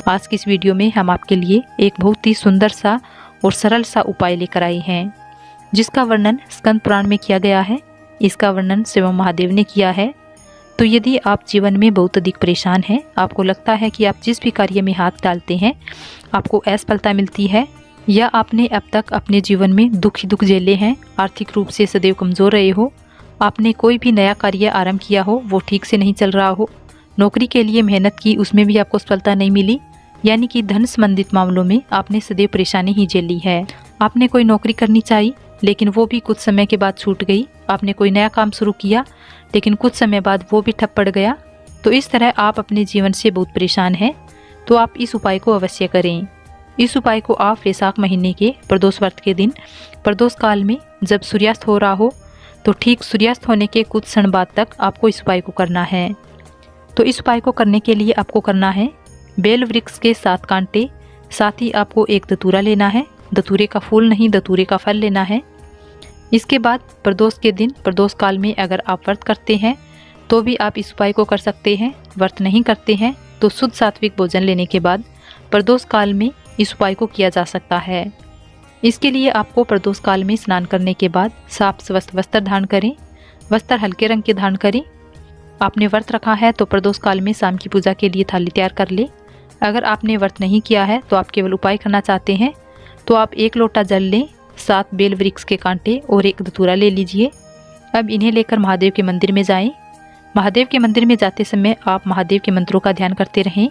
आज की इस वीडियो में हम आपके लिए एक बहुत ही सुंदर सा और सरल सा उपाय लेकर आए हैं, जिसका वर्णन स्कंद पुराण में किया गया है। इसका वर्णन स्वयं महादेव ने किया है। तो यदि आप जीवन में बहुत अधिक परेशान हैं, आपको लगता है कि आप जिस भी कार्य में हाथ डालते हैं आपको असफलता मिलती है, या आपने अब तक अपने जीवन में दुख ही दुख झेले हैं, आर्थिक रूप से सदैव कमज़ोर रहे हो, आपने कोई भी नया कार्य आरंभ किया हो वो ठीक से नहीं चल रहा हो, नौकरी के लिए मेहनत की उसमें भी आपको सफलता नहीं मिली, यानी कि धन संबंधित मामलों में आपने सदैव परेशानी ही झेली है। आपने कोई नौकरी करनी चाहिए लेकिन वो भी कुछ समय के बाद छूट गई। आपने कोई नया काम शुरू किया लेकिन कुछ समय बाद वो भी ठप पड़ गया। तो इस तरह आप अपने जीवन से बहुत परेशान हैं, तो आप इस उपाय को अवश्य करें। इस उपाय को आप वैशाख महीने के प्रदोष व्रत के दिन प्रदोष काल में जब सूर्यास्त हो रहा हो, तो ठीक सूर्यास्त होने के कुछ क्षण बाद तक आपको इस उपाय को करना है। तो इस उपाय को करने के लिए आपको करना है बेल वृक्ष के 7 कांटे, साथ ही आपको एक धतूरा लेना है। धतूरे का फूल नहीं, धतूरे का फल लेना है। इसके बाद प्रदोष के दिन प्रदोष काल में अगर आप व्रत करते हैं तो भी आप इस उपाय को कर सकते हैं। व्रत नहीं करते हैं तो शुद्ध सात्विक भोजन लेने के बाद प्रदोष काल में इस उपाय को किया जा सकता है। इसके लिए आपको प्रदोष काल में स्नान करने के बाद साफ स्वस्थ वस्त्र धारण करें। वस्त्र हल्के रंग के धारण करें। आपने व्रत रखा है तो प्रदोष काल में शाम की पूजा के लिए थाली तैयार कर ले। अगर आपने व्रत नहीं किया है तो आप केवल उपाय करना चाहते हैं तो आप 1 लोटा जल लें, 7 बेल वृक्ष के कांटे और एक धतूरा ले लीजिए। अब इन्हें लेकर महादेव के मंदिर में जाएं। महादेव के मंदिर में जाते समय आप महादेव के मंत्रों का ध्यान करते रहें।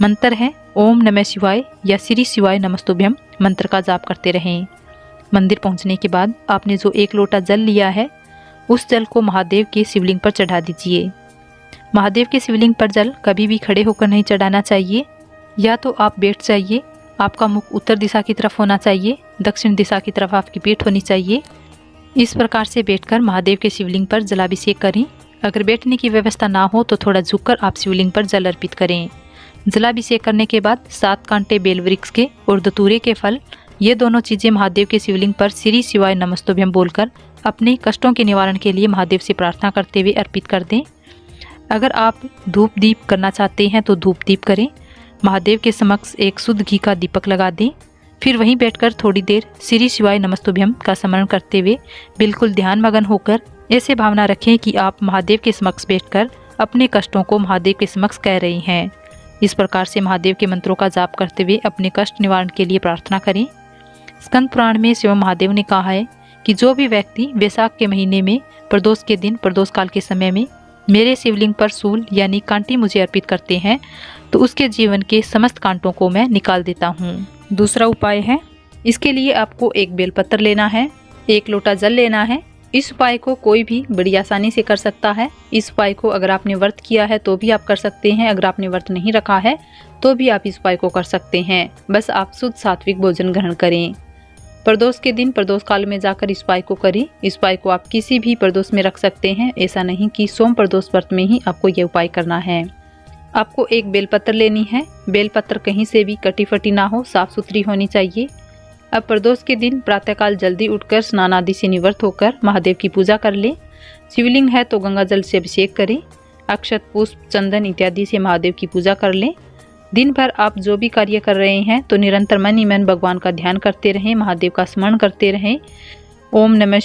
मंत्र है ओम नमः शिवाय या श्री शिवाय नमस्तुभ्यम मंत्र का जाप करते रहें। मंदिर पहुंचने के बाद आपने जो 1 लोटा जल लिया है उस जल को महादेव के शिवलिंग पर चढ़ा दीजिए। महादेव के शिवलिंग पर जल कभी भी खड़े होकर नहीं चढ़ाना चाहिए, या तो आप बैठ जाइए। आपका मुख उत्तर दिशा की तरफ होना चाहिए, दक्षिण दिशा की तरफ आपकी पीठ होनी चाहिए। इस प्रकार से बैठकर महादेव के शिवलिंग पर जलाभिषेक करें। अगर बैठने की व्यवस्था ना हो तो थोड़ा झुककर आप शिवलिंग पर जल अर्पित करें। जलाभिषेक करने के बाद 7 कांटे बेल वृक्ष के और धतूरे के फल, ये दोनों चीज़ें महादेव के शिवलिंग पर श्री शिवाय नमस्तुभ्यम बोलकर अपने कष्टों के निवारण के लिए महादेव से प्रार्थना करते हुए अर्पित कर दें। अगर आप धूप दीप करना चाहते हैं तो धूप दीप करें। महादेव के समक्ष एक शुद्ध घी का दीपक लगा दें। फिर वहीं बैठकर थोड़ी देर श्री शिवाय नमस्तुभ्यम का स्मरण करते हुए बिल्कुल ध्यान मगन होकर ऐसे भावना रखें कि आप महादेव के समक्ष बैठकर अपने कष्टों को महादेव के समक्ष कह रही हैं। इस प्रकार से महादेव के मंत्रों का जाप करते हुए अपने कष्ट निवारण के लिए प्रार्थना करें। स्कंद पुराण में स्वयं महादेव ने कहा है कि जो भी व्यक्ति वैशाख के महीने में प्रदोष के दिन प्रदोष काल के समय में मेरे शिवलिंग पर सूल यानी कांटे मुझे अर्पित करते हैं तो उसके जीवन के समस्त कांटों को मैं निकाल देता हूँ। दूसरा उपाय है, इसके लिए आपको एक बेलपत्र लेना है, 1 लोटा जल लेना है। इस उपाय को कोई भी बड़ी आसानी से कर सकता है। इस उपाय को अगर आपने व्रत किया है तो भी आप कर सकते हैं, अगर आपने व्रत नहीं रखा है तो भी आप इस उपाय को कर सकते हैं। बस आप शुद्ध सात्विक भोजन ग्रहण करें। प्रदोष के दिन प्रदोष काल में जाकर इस उपाय को करें। इस उपाय को आप किसी भी प्रदोष में रख सकते हैं, ऐसा नहीं कि सोम प्रदोष व्रत में ही आपको यह उपाय करना है। आपको एक बेलपत्र लेनी है। बेलपत्र कहीं से भी कटी फटी ना हो, साफ सुथरी होनी चाहिए। अब प्रदोष के दिन प्रातःकाल जल्दी उठकर स्नान आदि से निवृत्त होकर महादेव की पूजा कर लें। शिवलिंग है तो गंगा जल से अभिषेक करें। अक्षत पुष्प चंदन इत्यादि से महादेव की पूजा कर लें। दिन भर आप जो भी कार्य कर रहे हैं तो निरंतर मन ही मन भगवान का ध्यान करते रहें, महादेव का स्मरण करते रहें। ओम नमः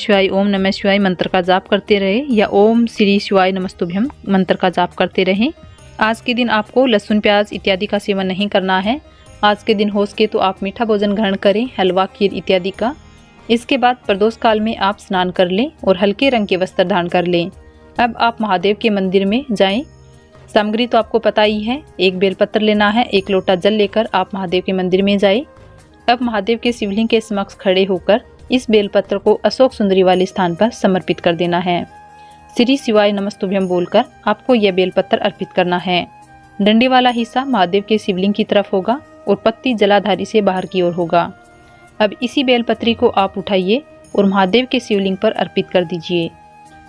शिवाय मंत्र का जाप करते रहें, या ओम श्री शिवाय नमस्तुभ्यम मंत्र का जाप करते रहें। आज के दिन आपको लहसुन प्याज इत्यादि का सेवन नहीं करना है। आज के दिन हो सके तो आप मीठा भोजन ग्रहण करें, हलवा खीर इत्यादि का। इसके बाद प्रदोष काल में आप स्नान कर लें और हल्के रंग के वस्त्र धारण कर लें। अब आप महादेव के मंदिर में जाएं। सामग्री तो आपको पता ही है, एक बेलपत्र लेना है, 1 लोटा जल लेकर आप महादेव के मंदिर में जाए। अब महादेव के शिवलिंग के समक्ष खड़े होकर इस बेलपत्र को अशोक सुंदरी वाले स्थान पर समर्पित कर देना है। श्री शिवाय नमस्तुभ्यम बोलकर आपको यह बेलपत्र अर्पित करना है। डंडे वाला हिस्सा महादेव के शिवलिंग की तरफ होगा और पत्ती जलाधारी से बाहर की ओर होगा। अब इसी बेलपत्री को आप उठाइए और महादेव के शिवलिंग पर अर्पित कर दीजिए।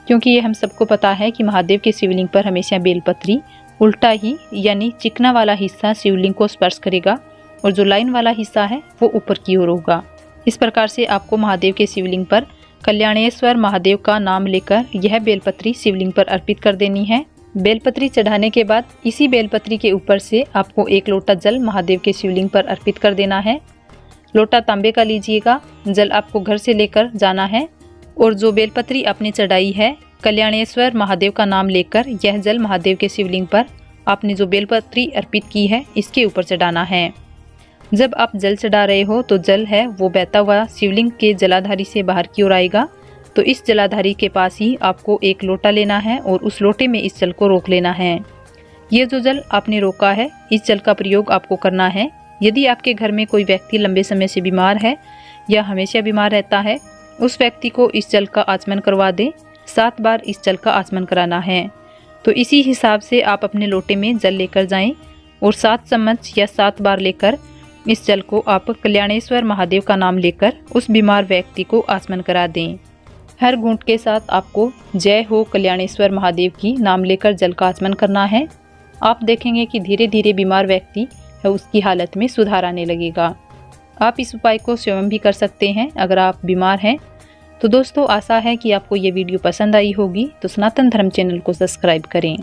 क्योंकि ये हम सबको पता है कि महादेव के शिवलिंग पर हमेशा बेलपत्री उल्टा ही यानी चिकना वाला हिस्सा शिवलिंग को स्पर्श करेगा और जो लाइन वाला हिस्सा है वो ऊपर की ओर होगा। इस प्रकार से आपको महादेव के शिवलिंग पर कल्याणेश्वर महादेव का नाम लेकर यह बेलपत्री शिवलिंग पर अर्पित कर देनी है। बेलपत्री चढ़ाने के बाद इसी बेलपत्री के ऊपर से आपको 1 लोटा जल महादेव के शिवलिंग पर अर्पित कर देना है। लोटा तांबे का लीजिएगा, जल आपको घर से लेकर जाना है और जो बेलपत्री आपने चढ़ाई है कल्याणेश्वर महादेव का नाम लेकर यह जल महादेव के शिवलिंग पर आपने जो बेलपत्री अर्पित की है इसके ऊपर चढ़ाना है। जब आप जल चढ़ा रहे हो तो जल है वो बहता हुआ शिवलिंग के जलाधारी से बाहर की ओर आएगा। तो इस जलाधारी के पास ही आपको 1 लोटा लेना है और उस लोटे में इस जल को रोक लेना है। ये जो जल आपने रोका है इस जल का प्रयोग आपको करना है। यदि आपके घर में कोई व्यक्ति लंबे समय से बीमार है या हमेशा बीमार रहता है उस व्यक्ति को इस जल का आचमन करवा दें। 7 बार इस जल का आचमन कराना है। तो इसी हिसाब से आप अपने लोटे में जल लेकर जाएं और 7 चम्मच या 7 बार लेकर इस जल को आप कल्याणेश्वर महादेव का नाम लेकर उस बीमार व्यक्ति को आचमन करा दें। हर घूंट के साथ आपको जय हो कल्याणेश्वर महादेव की नाम लेकर जल का आचमन करना है। आप देखेंगे कि धीरे धीरे बीमार व्यक्ति है उसकी हालत में सुधार आने लगेगा। आप इस उपाय को स्वयं भी कर सकते हैं अगर आप बीमार हैं। तो दोस्तों आशा है कि आपको ये वीडियो पसंद आई होगी। तो सनातन धर्म चैनल को सब्सक्राइब करें।